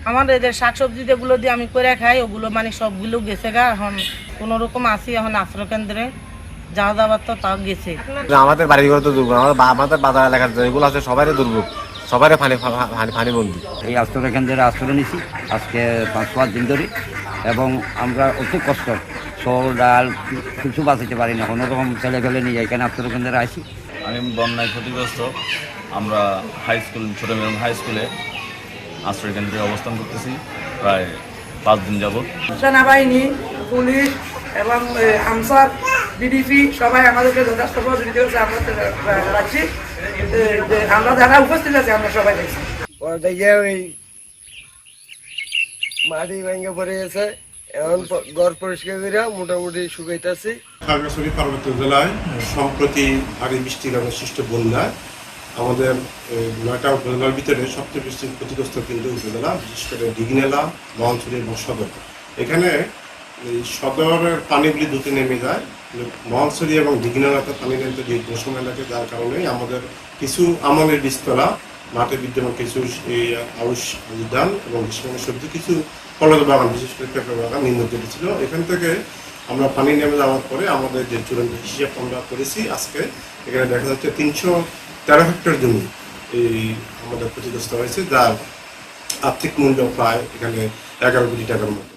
আমার এই যে শাকসবজি যেগুলো দিয়ে আমি করে খাই ওগুলো মানে সবগুলো গেছে গা। এখন কোনো রকম আসি এখন আশ্রয় কেন্দ্রে যাওয়া যাওয়ার তো তাও গেছে। আমাদের বাড়িঘর তো দুর্ভোগ, আমাদের বাজার এলাকার যেগুলো আছে সবারই দুর্ভোগ, সবারই পানি বন্দি। এই আশ্রয় কেন্দ্রে আশ্রয় নিছি আজকে 5-5 দিন ধরে, এবং আমরা অতি কষ্ট চাল ডাল কিছু বাঁচাতে পারি না, কোনো রকম ছেলে ফেলে নিয়ে এখানে আশ্রয় কেন্দ্রে আসি। আমি বন্যায় ক্ষতিগ্রস্ত, আমরা হাই স্কুল ছোট মেরুন হাই স্কুলে আশ্রয় কেন্দ্রে অবস্থান করতেছি প্রায় 5 দিন যাবৎ। সেনাবাহিনী, পুলিশ এবং আমসার, বিডিপি সবাই আমাদেরকে যথেষ্ট সহযোগিতা করেছে। আমরা রাখছি আমরা যারা উপস্থিত আছে আমরা সবাই দেখছি। ওই মাটি ভেঙে পড়ে গেছে, এখন ঘর পরিষ্কার করে মোটামুটি শুকাইতেছি। খাগড়াছড়ি পার্বত্য জেলায় সম্প্রতি ভারী বৃষ্টির সৃষ্ট বন্যায় আমাদের 9টা উপজেলার ভিতরে সবচেয়ে বেশি ক্ষতিগ্রস্ত কিন্তু উপজেলা, বিশেষ করে দিঘিনালা, মহানছড়ি এবং সদর। এখানে এই সদরের পানিগুলি দ্রুত নেমে যায়, মহানছড়ি এবং দিঘিনালাতে পানি নামতে দীর্ঘ সময় লাগে, যার কারণে আমাদের কিছু আমলের বীজতলা, মাঠে বিদ্যমান কিছু আউশ ধান এবং গ্রীষ্মকালীন সবজি, কিছু ফলের বাগান, বিশেষ করে পেঁপে বাগান নিম্নদিকে ছিল। এখান থেকে আমরা পানি নেমে যাওয়ার পরে আমাদের যে চূড়ান্ত হিসাব আমরা করেছি আজকে, এখানে দেখা যাচ্ছে 313 হেক্টর জমি এই আমাদের ক্ষতিগ্রস্ত হয়েছে, যার আর্থিক মূল্য প্রায় এখানে 11 কোটি টাকার মতো।